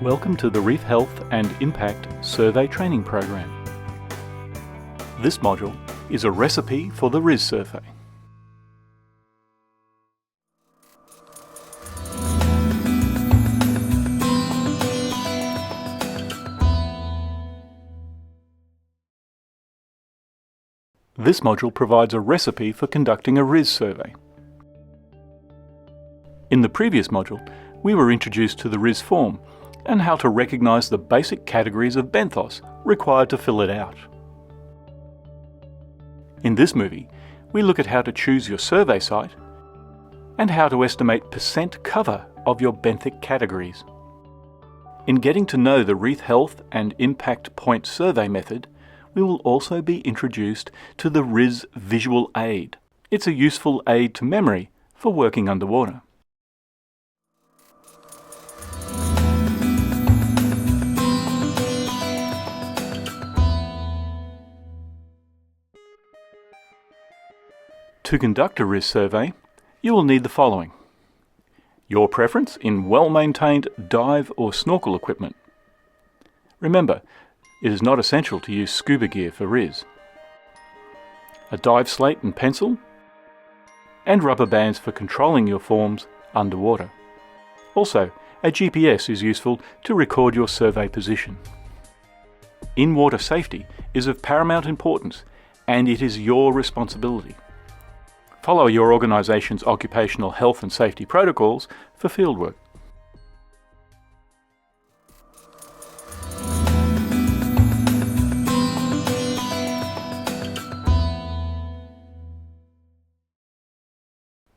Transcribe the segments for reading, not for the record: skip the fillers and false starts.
Welcome to the Reef Health and Impact Survey Training Program. This module is a recipe for the RIS survey. This module provides a recipe for conducting a RIS survey. In the previous module, we were introduced to the RIS form and how to recognise the basic categories of benthos required to fill it out. In this movie, we look at how to choose your survey site and how to estimate percent cover of your benthic categories. In getting to know the Reef Health and Impact Point Survey method, we will also be introduced to the RIS Visual Aid. It's a useful aid to memory for working underwater. To conduct a RIS survey, you will need the following: your preference in well-maintained dive or snorkel equipment. Remember, it is not essential to use scuba gear for RIS. A dive slate and pencil, and rubber bands for controlling your forms underwater. Also, a GPS is useful to record your survey position. In-water safety is of paramount importance, and it is your responsibility. Follow your organisation's occupational health and safety protocols for fieldwork.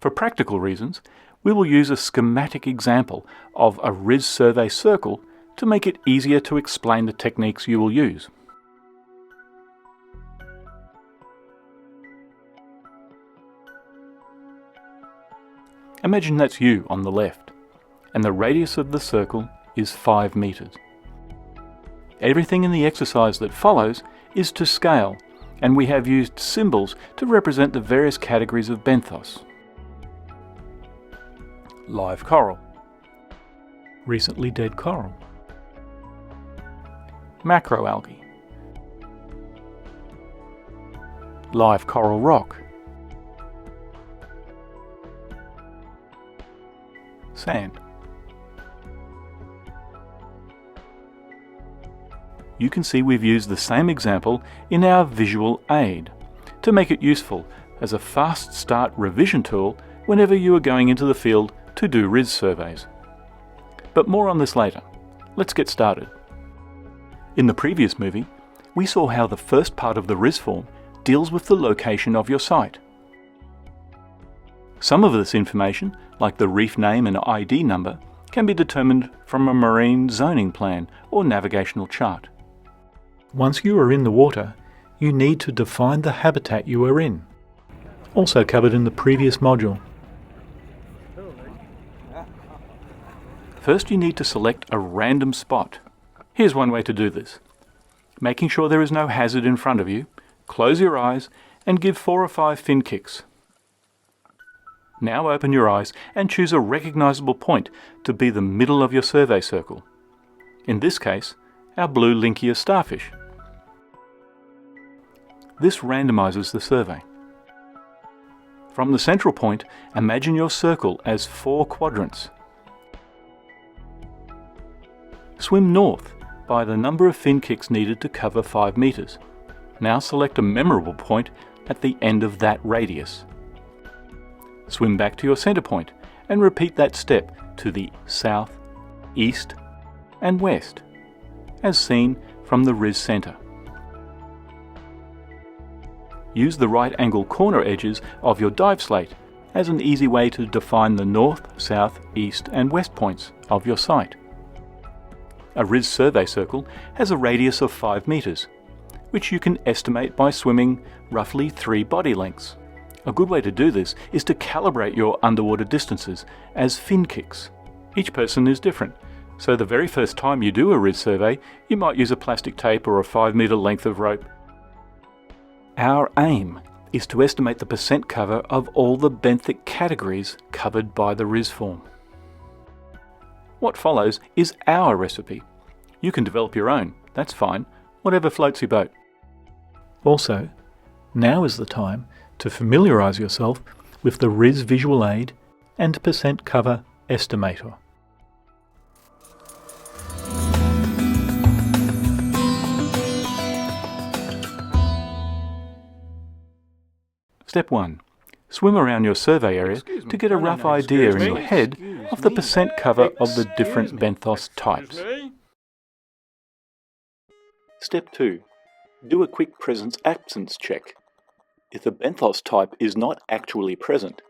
For practical reasons, we will use a schematic example of a RIS survey circle to make it easier to explain the techniques you will use. Imagine that's you on the left, and the radius of the circle is 5 meters. Everything in the exercise that follows is to scale, and we have used symbols to represent the various categories of benthos. Live coral, recently dead coral, macroalgae, live coral rock, sand. You can see we've used the same example in our visual aid to make it useful as a fast start revision tool whenever you are going into the field to do RIS surveys. But more on this later. Let's get started. In the previous movie, we saw how the first part of the RIS form deals with the location of your site. Some of this information, like the reef name and ID number, can be determined from a marine zoning plan or navigational chart. Once you are in the water, you need to define the habitat you are in, also covered in the previous module. First, you need to select a random spot. Here's one way to do this. Making sure there is no hazard in front of you, close your eyes and give 4 or 5 fin kicks. Now open your eyes and choose a recognizable point to be the middle of your survey circle. In this case, our blue Linkia starfish. This randomizes the survey. From the central point, imagine your circle as 4 quadrants. Swim north by the number of fin kicks needed to cover 5 meters. Now select a memorable point at the end of that radius. Swim back to your center point and repeat that step to the south, east and west, as seen from the RIS center. Use the right angle corner edges of your dive slate as an easy way to define the north, south, east and west points of your site. A RIS survey circle has a radius of 5 meters, which you can estimate by swimming roughly 3 body lengths. A good way to do this is to calibrate your underwater distances as fin kicks. Each person is different, so the very first time you do a RIS survey, you might use a plastic tape or a 5 meter length of rope. Our aim is to estimate the percent cover of all the benthic categories covered by the RIS form. What follows is our recipe. You can develop your own, that's fine, whatever floats your boat. Also, now is the time to familiarise yourself with the RIS Visual Aid and percent cover estimator. Step 1. Swim around your survey area to get a rough idea in your head of the percent cover of the different benthos types. Step 2. Do a quick presence-absence check. If the benthos type is not actually present,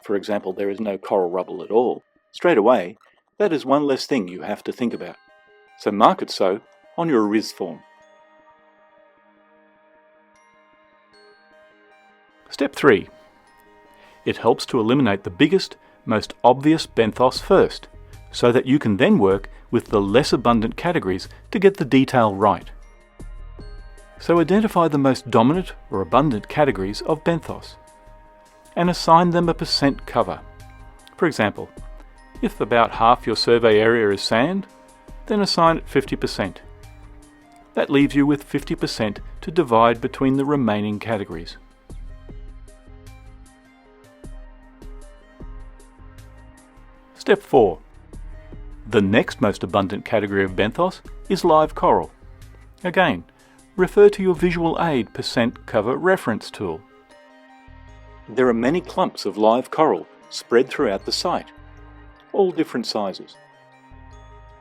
for example there is no coral rubble at all, straight away that is one less thing you have to think about. So mark it so on your RIS form. Step 3. It helps to eliminate the biggest, most obvious benthos first, so that you can then work with the less abundant categories to get the detail right. So identify the most dominant or abundant categories of benthos and assign them a percent cover. For example, if about half your survey area is sand, then assign it 50%. That leaves you with 50% to divide between the remaining categories. Step 4. The next most abundant category of benthos is live coral. Again, refer to your Visual Aid percent cover reference tool. There are many clumps of live coral spread throughout the site, all different sizes.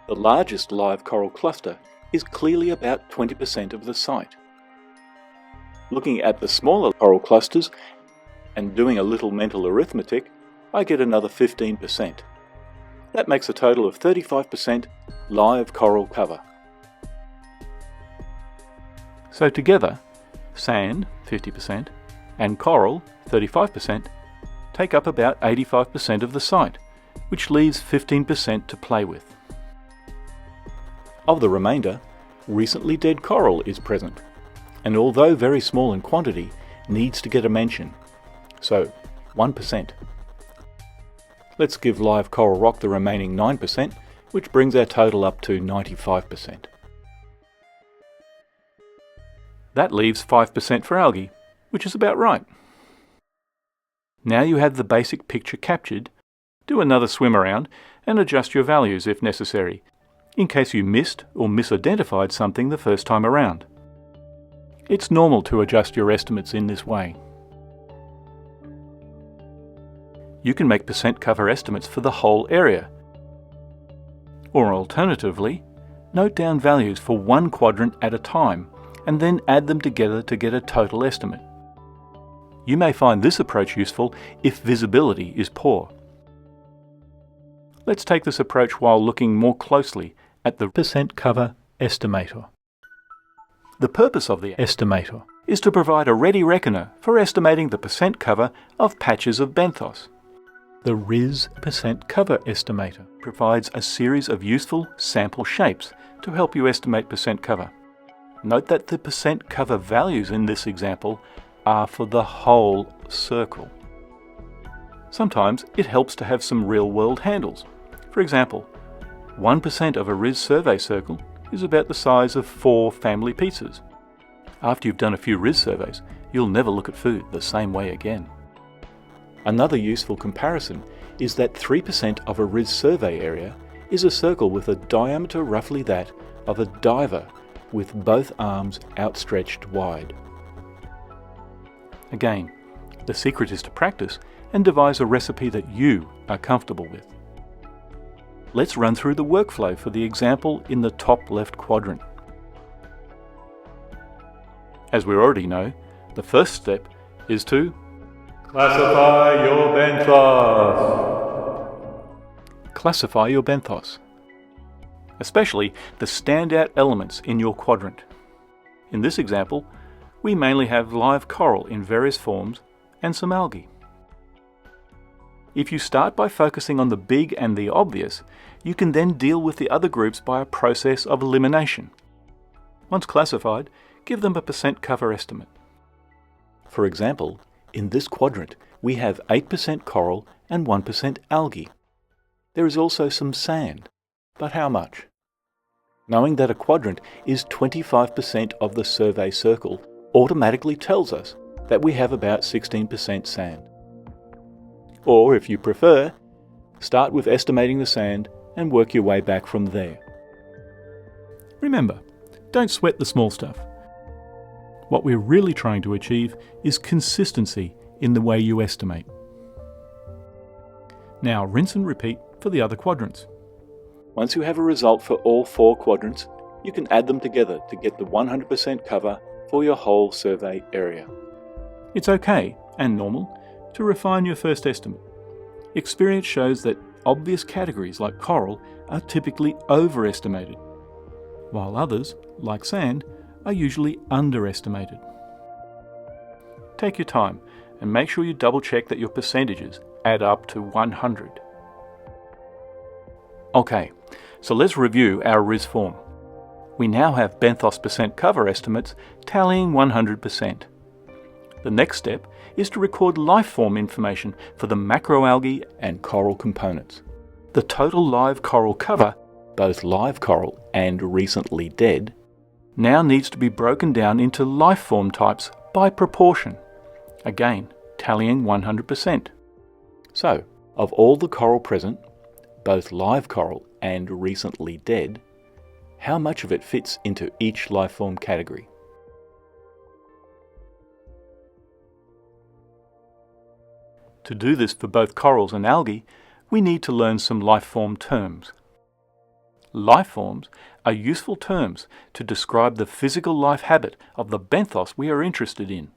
The largest live coral cluster is clearly about 20% of the site. Looking at the smaller coral clusters and doing a little mental arithmetic, I get another 15%. That makes a total of 35% live coral cover. So together, sand, 50%, and coral, 35%, take up about 85% of the site, which leaves 15% to play with. Of the remainder, recently dead coral is present, and although very small in quantity, needs to get a mention. So, 1%. Let's give live coral rock the remaining 9%, which brings our total up to 95%. That leaves 5% for algae, which is about right. Now you have the basic picture captured, do another swim around and adjust your values if necessary, in case you missed or misidentified something the first time around. It's normal to adjust your estimates in this way. You can make percent cover estimates for the whole area. Or alternatively, note down values for one quadrant at a time and then add them together to get a total estimate. You may find this approach useful if visibility is poor. Let's take this approach while looking more closely at the percent cover estimator. The purpose of the estimator is to provide a ready reckoner for estimating the percent cover of patches of benthos. The RIS percent cover estimator provides a series of useful sample shapes to help you estimate percent cover. Note that the percent cover values in this example are for the whole circle. Sometimes it helps to have some real-world handles. For example, 1% of a RIS survey circle is about the size of 4 family pizzas. After you've done a few RIS surveys, you'll never look at food the same way again. Another useful comparison is that 3% of a RIS survey area is a circle with a diameter roughly that of a diver with both arms outstretched wide. Again, the secret is to practice and devise a recipe that you are comfortable with. Let's run through the workflow for the example in the top left quadrant. As we already know, the first step is to classify your benthos. Classify your benthos, especially the standout elements in your quadrant. In this example, we mainly have live coral in various forms and some algae. If you start by focusing on the big and the obvious, you can then deal with the other groups by a process of elimination. Once classified, give them a percent cover estimate. For example, in this quadrant, we have 8% coral and 1% algae. There is also some sand, But how much? Knowing that a quadrant is 25% of the survey circle automatically tells us that we have about 16% sand. Or, if you prefer, start with estimating the sand and work your way back from there. Remember, don't sweat the small stuff. What we're really trying to achieve is consistency in the way you estimate. Now rinse and repeat for the other quadrants. Once you have a result for all 4 quadrants, you can add them together to get the 100% cover for your whole survey area. It's okay, and normal, to refine your first estimate. Experience shows that obvious categories like coral are typically overestimated, while others, like sand, are usually underestimated. Take your time and make sure you double check that your percentages add up to 100. Okay, so let's review our RIS form. We now have benthos percent cover estimates tallying 100%. The next step is to record life form information for the macroalgae and coral components. The total live coral cover, both live coral and recently dead, now needs to be broken down into life form types by proportion, again tallying 100%. So, of all the coral present, both live coral and recently dead, how much of it fits into each life form category? To do this for both corals and algae, we need to learn some life form terms. Life forms are useful terms to describe the physical life habit of the benthos we are interested in.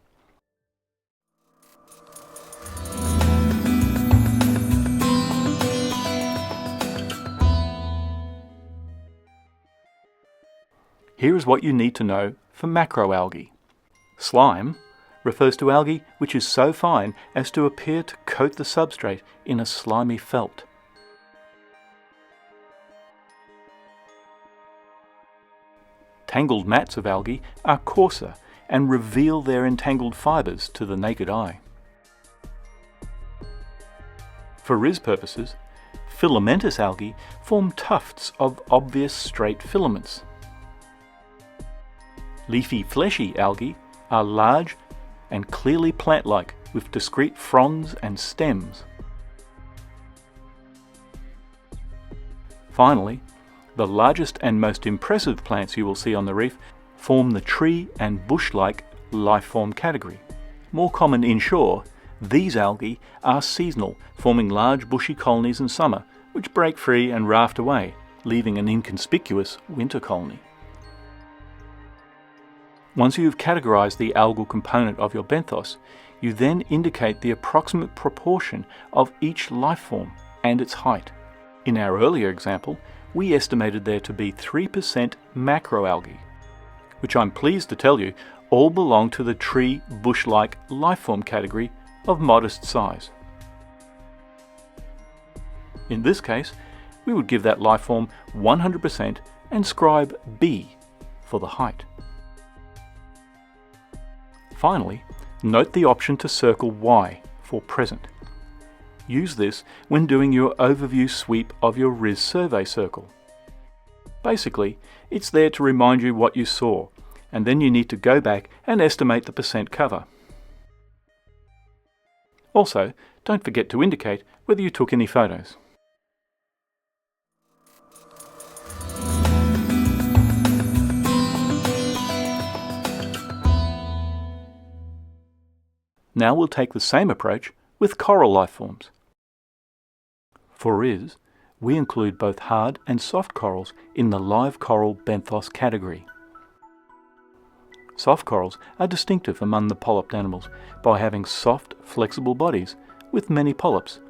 Here is what you need to know for macroalgae. Slime refers to algae which is so fine as to appear to coat the substrate in a slimy felt. Tangled mats of algae are coarser and reveal their entangled fibres to the naked eye. For RIS purposes, filamentous algae form tufts of obvious straight filaments. Leafy fleshy algae are large and clearly plant-like with discrete fronds and stems. Finally, the largest and most impressive plants you will see on the reef form the tree and bush-like life form category. More common inshore, these algae are seasonal, forming large bushy colonies in summer, which break free and raft away, leaving an inconspicuous winter colony. Once you have categorized the algal component of your benthos, you then indicate the approximate proportion of each life form and its height. In our earlier example, we estimated there to be 3% macroalgae, which I'm pleased to tell you all belong to the tree bush-like life form category of modest size. In this case, we would give that life form 100% and scribe B for the height. Finally, note the option to circle Y for present. Use this when doing your overview sweep of your RIS survey circle. Basically, it's there to remind you what you saw, and then you need to go back and estimate the percent cover. Also, don't forget to indicate whether you took any photos. Now we'll take the same approach with coral life forms. For RIS, we include both hard and soft corals in the live coral benthos category. Soft corals are distinctive among the polyped animals by having soft, flexible bodies with many polyps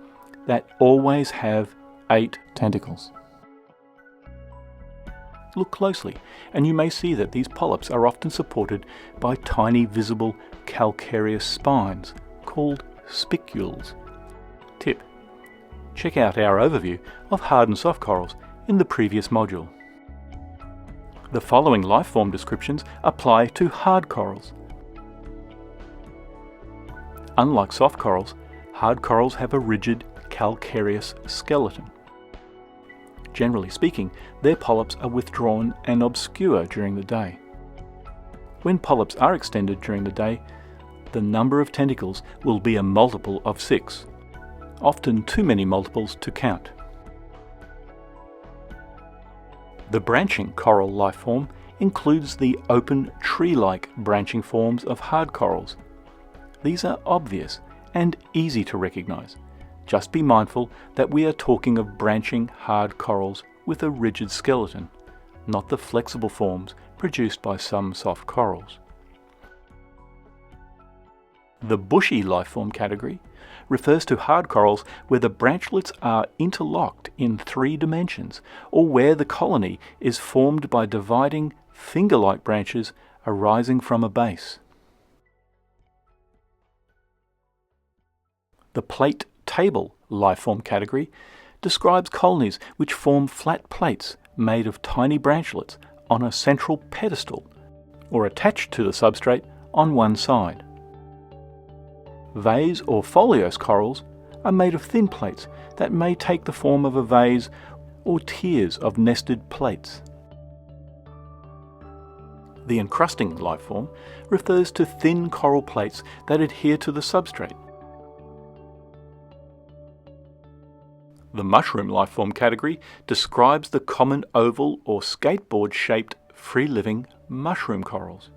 that always have 8 tentacles. Look closely, and you may see that these polyps are often supported by tiny visible calcareous spines called spicules. Tip: check out our overview of hard and soft corals in the previous module. The following life form descriptions apply to hard corals. Unlike soft corals, hard corals have a rigid calcareous skeleton. Generally speaking, their polyps are withdrawn and obscure during the day. When polyps are extended during the day, the number of tentacles will be a multiple of 6, often too many multiples to count. The branching coral life form includes the open tree-like branching forms of hard corals. These are obvious and easy to recognize. Just be mindful that we are talking of branching hard corals with a rigid skeleton, not the flexible forms produced by some soft corals. The bushy lifeform category refers to hard corals where the branchlets are interlocked in 3 dimensions, or where the colony is formed by dividing finger-like branches arising from a base. The plate table lifeform category describes colonies which form flat plates made of tiny branchlets on a central pedestal or attached to the substrate on one side. Vase or foliose corals are made of thin plates that may take the form of a vase or tiers of nested plates. The encrusting lifeform refers to thin coral plates that adhere to the substrate. The mushroom lifeform category describes the common oval or skateboard-shaped free-living mushroom corals.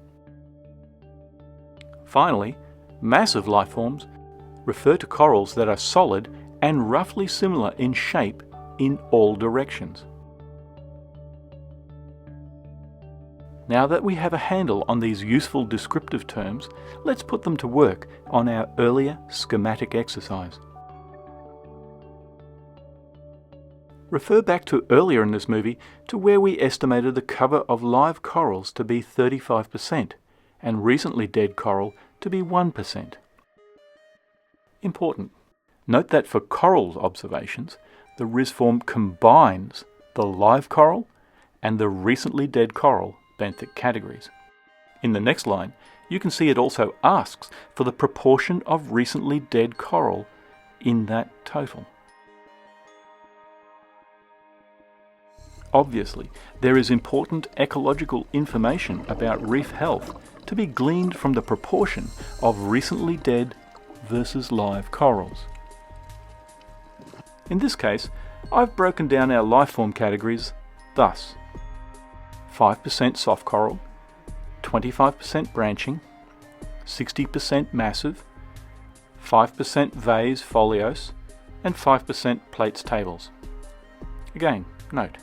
Finally, massive lifeforms refer to corals that are solid and roughly similar in shape in all directions. Now that we have a handle on these useful descriptive terms, let's put them to work on our earlier schematic exercise. Refer back to earlier in this movie to where we estimated the cover of live corals to be 35% and recently dead coral to be 1%. Important. Note that for coral observations, the RIS form combines the live coral and the recently dead coral benthic categories. In the next line, you can see it also asks for the proportion of recently dead coral in that total. Obviously, there is important ecological information about reef health to be gleaned from the proportion of recently dead versus live corals. In this case, I've broken down our lifeform categories thus: 5% soft coral, 25% branching, 60% massive, 5% vase foliose, and 5% plates tables. Again, note,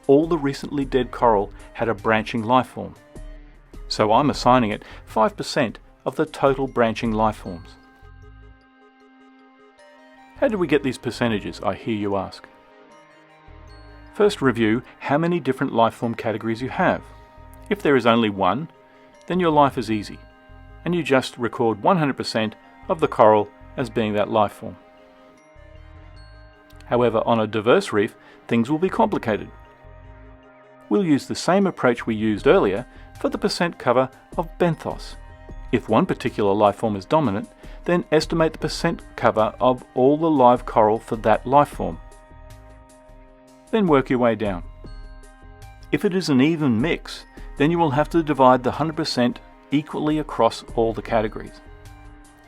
all the recently dead coral had a branching lifeform, so I'm assigning it 5% of the total branching lifeforms. How do we get these percentages, I hear you ask? First, review how many different lifeform categories you have. If there is only one, then your life is easy, and you just record 100% of the coral as being that lifeform. However, on a diverse reef, things will be complicated. We'll use the same approach we used earlier for the percent cover of benthos. If one particular lifeform is dominant, then estimate the percent cover of all the live coral for that lifeform. Then work your way down. If it is an even mix, then you will have to divide the 100% equally across all the categories.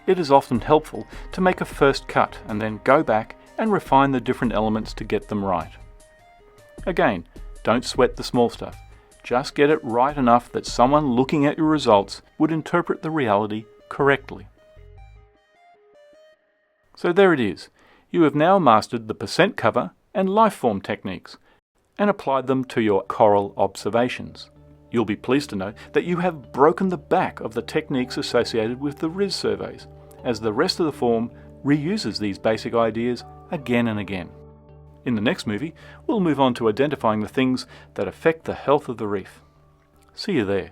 It is often helpful to make a first cut and then go back and refine the different elements to get them right. Again, don't sweat the small stuff. Just get it right enough that someone looking at your results would interpret the reality correctly. So there it is. You have now mastered the percent cover and lifeform techniques and applied them to your coral observations. You'll be pleased to know that you have broken the back of the techniques associated with the RIS surveys, as the rest of the form reuses these basic ideas again and again. In the next movie, we'll move on to identifying the things that affect the health of the reef. See you there.